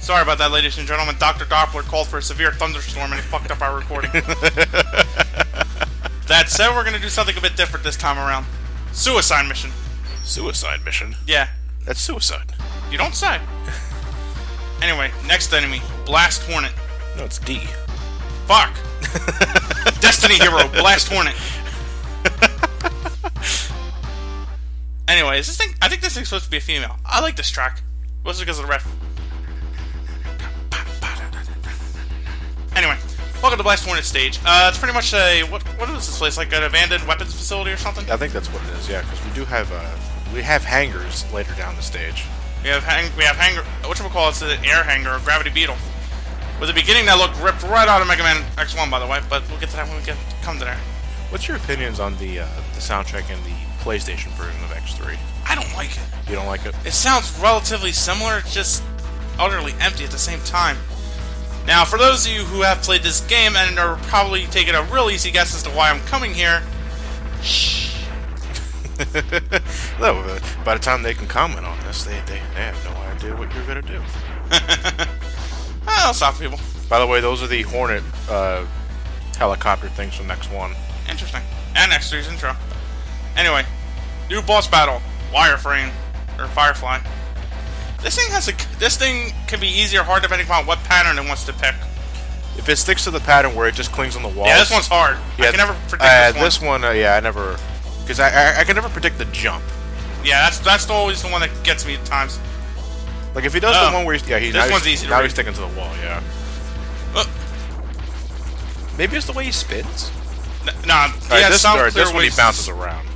Sorry about that, ladies and gentlemen. Dr. Doppler called for a severe thunderstorm and he fucked up our recording. That said, we're going to do something a bit different this time around. Suicide mission. Suicide mission? Yeah. That's suicide. You don't say. Anyway, next enemy. Blast Hornet. No, it's D. Fuck. Destiny hero, Blast Hornet. Anyway, is this thing... I think this thing's supposed to be a female. I like this track. Mostly because of the ref. Anyway, welcome to Blast Hornet stage. It's pretty much a... What is this place? Like an abandoned weapons facility or something? I think that's what it is, yeah, because we do have... we have hangars later down the stage. We have hangar... Whatchamacallit, it's an air hangar, a gravity beetle. With the beginning that looked ripped right out of Mega Man X1, by the way, but we'll get to that when we come to there. What's your opinions on the soundtrack in the PlayStation version of X3? I don't like it. You don't like it? It sounds relatively similar, just utterly empty at the same time. Now, for those of you who have played this game and are probably taking a real easy guess as to why I'm coming here, shh. No, by the time they can comment on this, they have no idea what you're going to do. I'll stop people. By the way, those are the Hornet helicopter things from X1. Interesting. And X3's intro. Anyway, new boss battle, Wireframe, or Firefly. This thing can be easy or hard depending upon what pattern it wants to pick. If it sticks to the pattern where it just clings on the walls... Yeah, this one's hard. Yeah, I can never predict this one. Yeah, I never... Because I can never predict the jump. Yeah, that's always the one that gets me at times. Like, if he does the one where he's... Yeah, this one's easy to now read. he's sticking to the wall, yeah. Maybe it's the way he spins? Nah, this one he bounces around.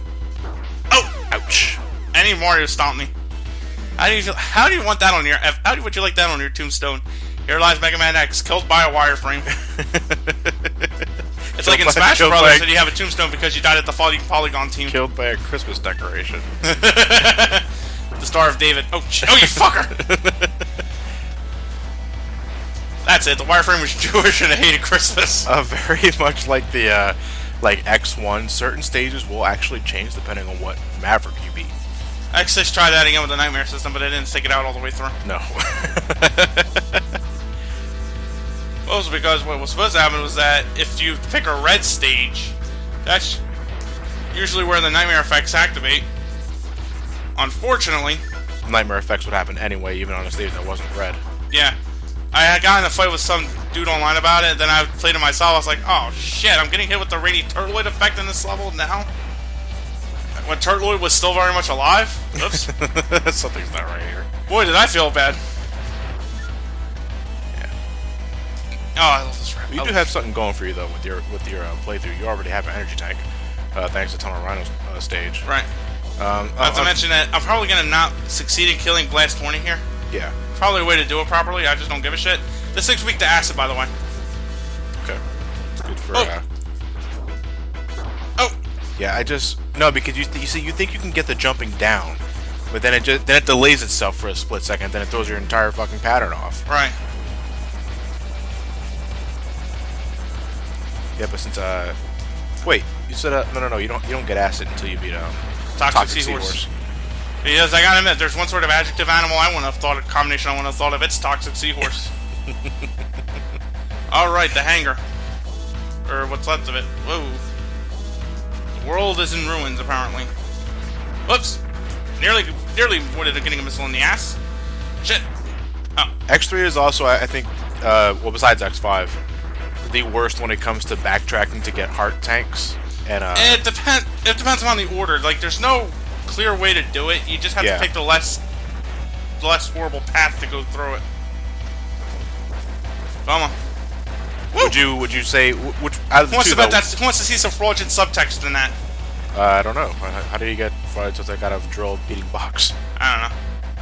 Oh! Ouch. Any Mario stomped me. How do you want that on your... How would you like that on your tombstone? Here lies Mega Man X, killed by a wireframe. It's like in Smash Brothers that you have a tombstone because you died at the Polygon team. Killed by a Christmas decoration. The Star of David. Oh, you fucker! That's it. The wireframe was Jewish and it hated Christmas. Very much like the like X1. Certain stages will actually change depending on what Maverick you beat. X6 tried that again with the Nightmare system, but it didn't stick it out all the way through. No. Well, it was because what was supposed to happen was that if you pick a red stage, that's usually where the Nightmare effects activate. Unfortunately... Nightmare effects would happen anyway, even on a stage that wasn't red. Yeah. I had gotten in a fight with some dude online about it, and then I played it myself. I was like, oh shit, I'm getting hit with the Rainy Turtloid effect in this level now? When Turtloid was still very much alive? Oops. Something's not right here. Boy, did I feel bad. Yeah. Oh, I love this rap. You do have something going for you, though, with your playthrough. You already have an energy tank, thanks to Tunnel Rhino's stage. Right. Not to mention that I'm probably going to not succeed in killing Blast Hornet here. Yeah. Probably a way to do it properly. I just don't give a shit. This thing's weak to acid, by the way. Okay. It's good for... Oh! Yeah, no, because you see, you think you can get the jumping down, but then it delays itself for a split second, then it throws your entire fucking pattern off. Right. Yeah, but since wait, you said no, you don't get acid until you beat Toxic Seahorse. Because I gotta admit, there's one sort of adjective animal I wouldn't have thought of, combination I wouldn't have thought of. It's Toxic Seahorse. All right, the hangar, or what's left of it. Whoa. The world is in ruins, apparently. Whoops! Nearly avoided getting a missile in the ass. Shit. Oh. X3 is also, I think, well, besides X5, the worst when it comes to backtracking to get heart tanks. And it depends on the order. Like, there's no clear way to do it. You just have to take the less horrible path to go through it. Come on. Woo! Would you say which out of the two? Who wants to see some fraudulent subtext in that? I don't know. How do you get fraudulent subtext out of drill beating box? I don't know.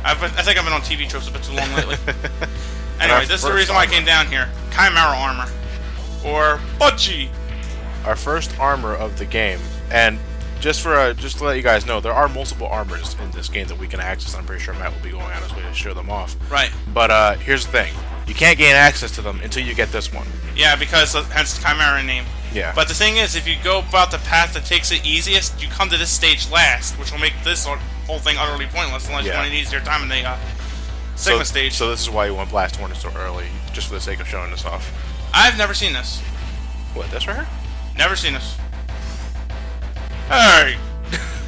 I think I've been on TV tropes a bit too long lately. Anyway, this is the reason why I came down here. Chimera armor, or Budgie. Our first armor of the game, and just to let you guys know, there are multiple armors in this game that we can access. I'm pretty sure Matt will be going on his way to show them off. Right. But here's the thing: you can't gain access to them until you get this one. Yeah, because hence the Chimera name. Yeah. But the thing is, if you go about the path that takes it easiest, you come to this stage last, which will make this whole thing utterly pointless unless you want an easier time in the Sigma stage. So this is why you want Blast Hornet so early, just for the sake of showing this off. I've never seen this. What, this right here? Never seen this. Hey!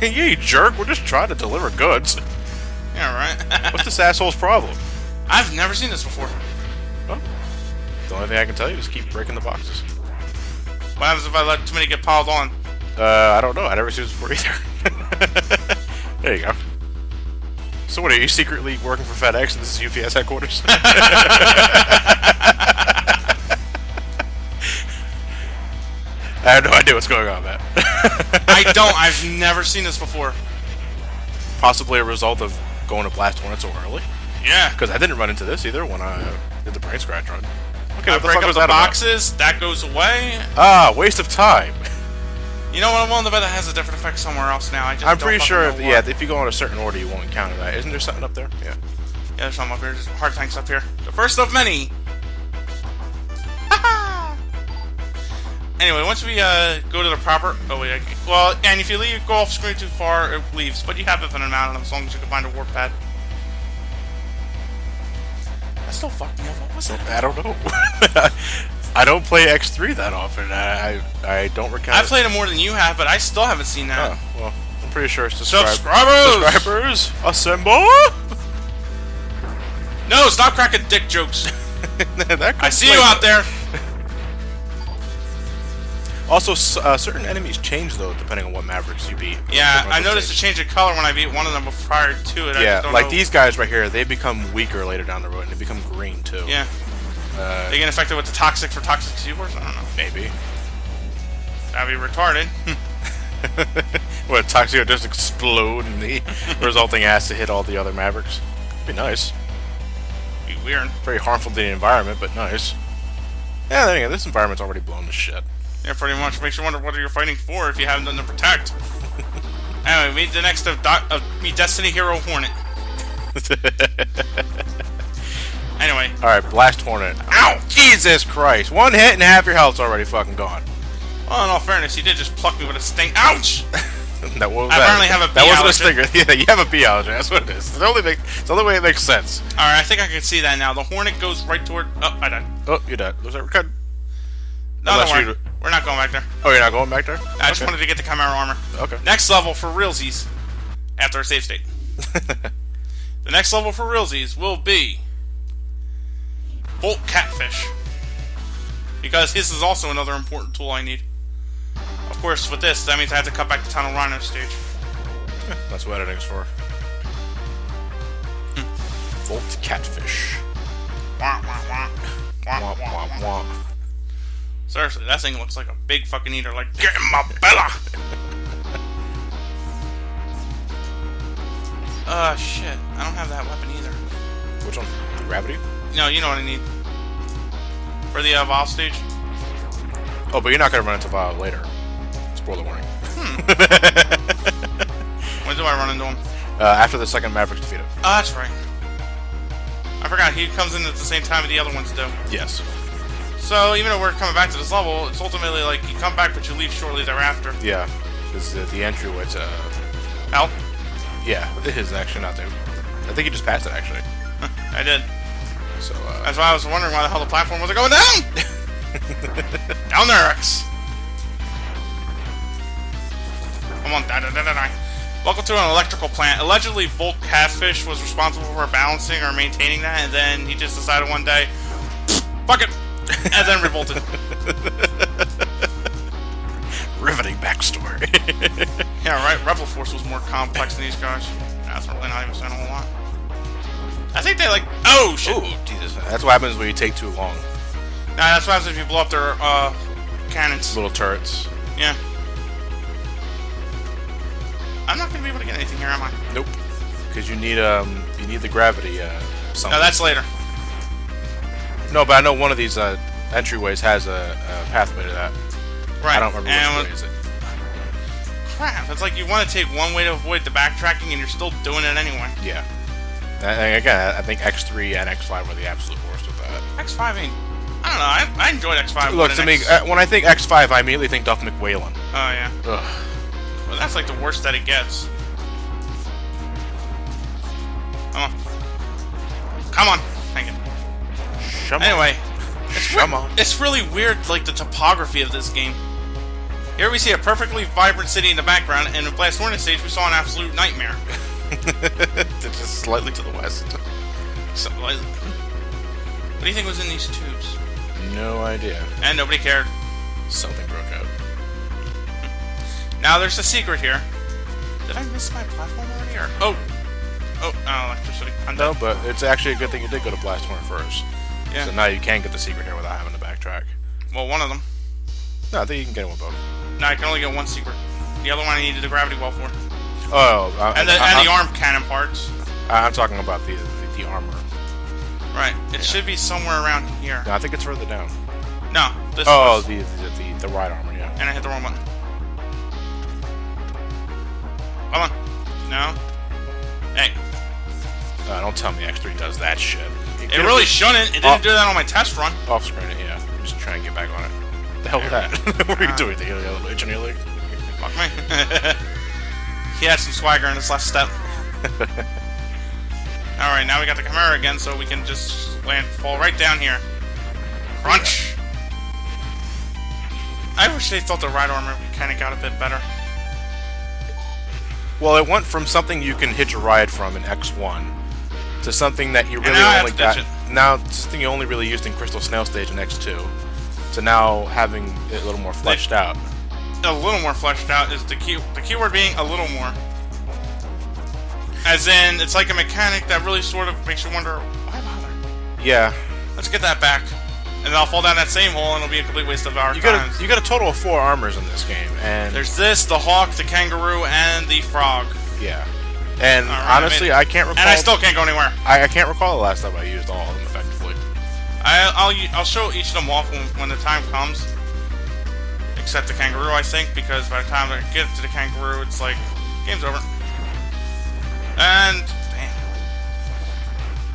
You jerk, we're just trying to deliver goods. Yeah, right. What's this asshole's problem? I've never seen this before. Well, the only thing I can tell you is keep breaking the boxes. What happens if I let too many get piled on? I don't know. I never seen this before either. There you go. So what, are you secretly working for FedEx and this is UPS headquarters? I have no idea what's going on, man. I don't. I've never seen this before. Possibly a result of going to Blast Hornet so early? Yeah. Because I didn't run into this either when I did the brain scratch run. Okay, I what the break fuck up was the that about? boxes, that goes away. Ah, waste of time. You know what? I'm willing to bet that has a different effect somewhere else now. I'm pretty sure, if you go in a certain order, you won't encounter that. Isn't there something up there? Yeah. Yeah, there's something up here. There's hard tanks up here. The first of many. Anyway, once we go to the proper... Oh, wait. Well, and if you go off screen too far, it leaves. But you have infinite amount of them as long as you can find a warp pad. That still fucked me up. What was that? I don't know. I don't play X3 that often. I don't recall. I've played it more than you have, but I still haven't seen that. Oh, well, I'm pretty sure it's Subscribers! Subscribers! Assemble! No, stop cracking dick jokes. I see you out there. Also, certain enemies change, though, depending on what Mavericks you beat. Yeah, I noticed a change of color when I beat one of them prior to it. Yeah, like these guys right here, they become weaker later down the road, and they become green, too. Yeah. They get infected with the toxic for toxic keyboards? I don't know. Maybe. That'd be retarded. What, Toxic would just explode and the resulting acid hit all the other Mavericks? Be nice. Be weird. Very harmful to the environment, but nice. Yeah, then again, this environment's already blown to shit. Yeah, pretty much. Makes you wonder what you're fighting for if you haven't done to protect. Anyway, meet the next of Destiny Hero Hornet. Anyway. Alright, Blast Hornet. Ow! Jesus Christ! One hit and half your health's already fucking gone. Well, in all fairness, he did just pluck me with a sting. Ouch! That was I apparently have a bee That wasn't allergy. a stinger. Yeah, you have a bee allergy. That's what it is. It's the only way it makes sense. Alright, I think I can see that now. The Hornet goes right toward... Oh, I died. Oh, you're dead. Was that good? No, don't worry. We're not going back there. Oh, you're not going back there? I just wanted to get the Chimera armor. Okay. Next level for realsies. After a save state. The next level for realsies will be... Volt Catfish. Because this is also another important tool I need. Of course, with this, that means I have to cut back the Tunnel Rhino stage. That's what editing's for. Volt Catfish. Wah, wah, wah. Wah, Womp, wah, womp, wah. womp. Seriously, that thing looks like a big fucking eater. Like, get in my bella! Shit. I don't have that weapon either. Which one? The gravity? No, you know what I need. For the Valve stage. Oh, but you're not gonna run into Vile later. Spoiler warning. When do I run into him? After the second Mavericks defeat him. Oh, that's right. I forgot, he comes in at the same time the other ones do. Yes. So, even though we're coming back to this level, it's ultimately like you come back but you leave shortly thereafter. Yeah. Because the entryway to... Hell? Yeah, it is actually not there. I think you just passed it, actually. I did. So, That's why I was wondering why the hell the platform wasn't going down! Down there, X! Come on, die. Welcome to an electrical plant. Allegedly, Volt Catfish was responsible for balancing or maintaining that, and then he just decided one day, fuck it! And then revolted. riveting backstory. Yeah, right. Rebel Force was more complex than these guys. That's really not even saying a whole lot. I think they like... Oh, shit! Ooh, Jesus. That's what happens when you take too long. Nah, that's what happens if you blow up their, cannons. Little turrets. Yeah. I'm not gonna be able to get anything here, am I? Nope. Because you need the gravity, something. No, that's later. No, but I know one of these, entryways has a pathway to that. Right. I don't remember which way is it. Crap, it's like you want to take one way to avoid the backtracking and you're still doing it anyway. Yeah. And again, I think X3 and X5 were the absolute worst with that. X5 ain't... I don't know, I enjoyed X5. Look, to me, when I think X5, I immediately think Duff McWhalen. Oh, yeah. Ugh. Well, that's like the worst that it gets. Come on. come on. Thank you. Anyway, it's really weird, like, the topography of this game. Here we see a perfectly vibrant city in the background, and in the Blast Hornet stage we saw an absolute nightmare. It's just slightly to the west. So, what do you think was in these tubes? No idea. And nobody cared. Something broke out. Now there's a secret here. Did I miss my platform already? Or electricity. No, but it's actually a good thing you did go to Blast Hornet first. Yeah. So now you can get the secret here without having to backtrack. Well, one of them. No, I think you can get it with both. No, I can only get one secret. The other one I needed the gravity well for. Oh, and the arm cannon parts. I'm talking about the armor. Right. It should be somewhere around here. No, I think it's further down. No. This Oh, was. the ride armor, yeah. And I hit the wrong button. Come on. No. Hey. Don't tell me X3 does that shit. It really shouldn't. It didn't do that on my test run. Off screen it, yeah. I'm just trying to get back on it. The hell was that? What are you doing? The elevator in your leg? Fuck me. He had some swagger in his last step. Alright, now we got the camera again, so we can just fall right down here. Crunch! I wish they thought the ride armor kind of got a bit better. Well, it went from something you can hitch a ride from in X1 to something that you really only got. Now, something you only really used in Crystal Snail Stage in X2. To now having it a little more fleshed out. A little more fleshed out is the key. The keyword being a little more. As in, it's like a mechanic that really sort of makes you wonder, why bother? Yeah. Let's get that back. And then I'll fall down that same hole and it'll be a complete waste of our time. You got a total of 4 armors in this game, and there's this, the hawk, the kangaroo, and the frog. Yeah. And right, honestly, I can't recall. And I still can't go anywhere. I can't recall the last time I used all of them effectively. I'll show each of them off when the time comes. Except the kangaroo, I think, because by the time I get to the kangaroo, it's like, game's over. And, damn.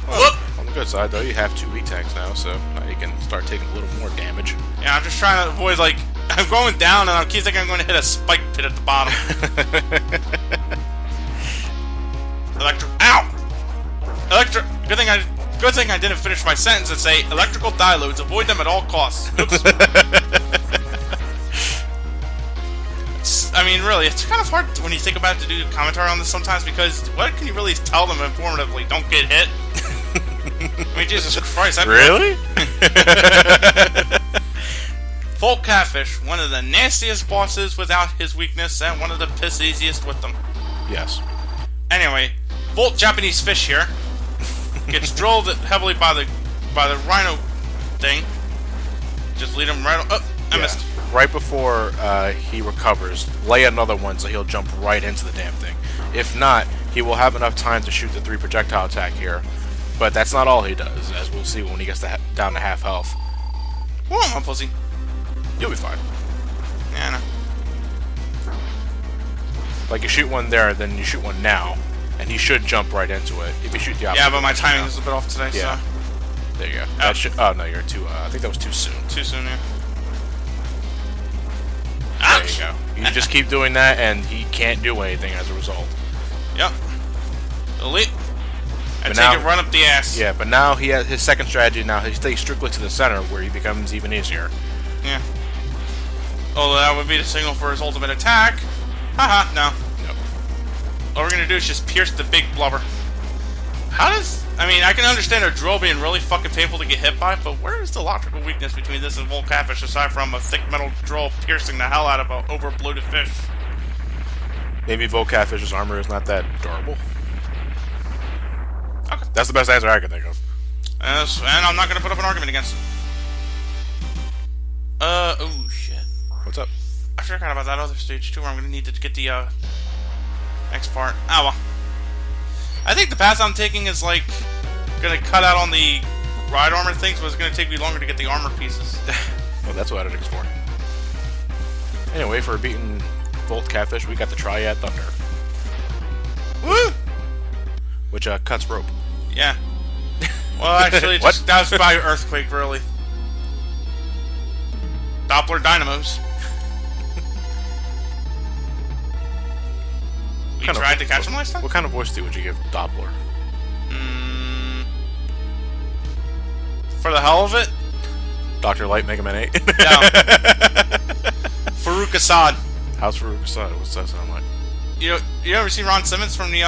Well, on the good side, though, you have 2 E-tanks now, so now you can start taking a little more damage. Yeah, I'm just trying to avoid, like, I'm going down, and I keep thinking I'm going to hit a spike pit at the bottom. Ow! Good thing I didn't finish my sentence and say, electrical diodes, avoid them at all costs. Oops. I mean, really, it's kind of hard when you think about it to do commentary on this sometimes, because what can you really tell them informatively? Don't get hit? I mean, Jesus Christ. Really? Volt Catfish, one of the nastiest bosses without his weakness, and one of the piss easiest with them. Yes. Anyway, Volt Japanese fish here gets drilled heavily by the rhino thing. Just lead him right on. Oh, I missed. Right before he recovers, lay another one so he'll jump right into the damn thing. If not, he will have enough time to shoot the 3 projectile attack here. But that's not all he does, as we'll see when he gets down to half health. Whoa, I'm pussy. You'll be fine. Yeah, I know. Like, you shoot one there, then you shoot one now, and he should jump right into it. If you shoot the opposite. Yeah, but my timing is a bit off today, yeah. so. There you go. Oh, no, you're too. I think that was too soon. Too soon, yeah. There you go. You just keep doing that, and he can't do anything as a result. Yep. Elite. I take it run up the ass. Yeah, but now he has his second strategy. Now he stays strictly to the center, where he becomes even easier. Yeah. Oh, that would be the signal for his ultimate attack. Haha, no. Nope. All we're gonna do is just pierce the big blubber. How does... I mean, I can understand a drill being really fucking painful to get hit by, but where is the logical weakness between this and Volt Catfish aside from a thick metal drill piercing the hell out of an over-bloated fish? Maybe Volt Catfish's armor is not that durable. Okay. That's the best answer I can think of. And I'm not gonna put up an argument against it. Oh shit. What's up? I forgot about that other stage too, where I'm gonna need to get the next part. Ah well. I think the path I'm taking is like gonna cut out on the ride armor things, but it's gonna take me longer to get the armor pieces. Well, that's what editing's for. Anyway, for beating Volt Catfish, we got the Triad Thunder. Woo! Which cuts rope. Yeah. Well, actually, that was by earthquake, really. Doppler dynamos. We tried to catch him last time? What kind of voice would you give Doppler? For the hell of it? Dr. Light, Mega Man 8? Yeah. Farouk Assad. How's Farouk Assad? What's that sound like? You ever see Ron Simmons from the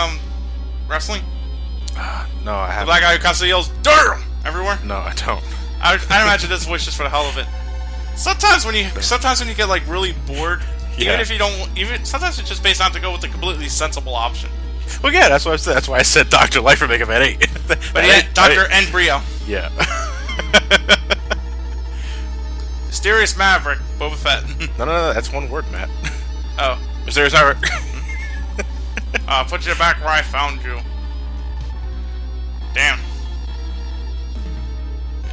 wrestling? No, I The haven't. black guy who constantly yells "Durham" everywhere. No, I don't. I imagine this voice just for the hell of it. Sometimes when you get like really bored, Yeah. even if you don't, sometimes it's just based on to go with the completely sensible option. Well, yeah, that's what I said. That's why I said Dr. Light for Mega Man 8. But yeah, Dr. Embryo. Yeah. Mysterious Maverick, Boba Fett. No, that's one word, Matt. Oh. Mysterious Maverick. Put you back where I found you. Damn.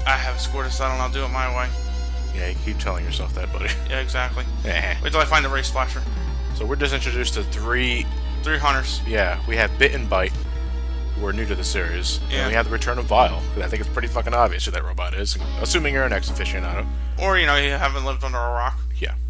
I have scored a settle and I'll do it my way. Yeah, you keep telling yourself that, buddy. Yeah, exactly. Eh. Wait till I find the race flasher. So we're just introduced to 3... 3 hunters. Yeah, we have Bit and Bite, who are new to the series. Yeah. And we have the return of Vile, who I think it's pretty fucking obvious who that robot is, assuming you're an ex-aficionado. Or, you haven't lived under a rock. Yeah.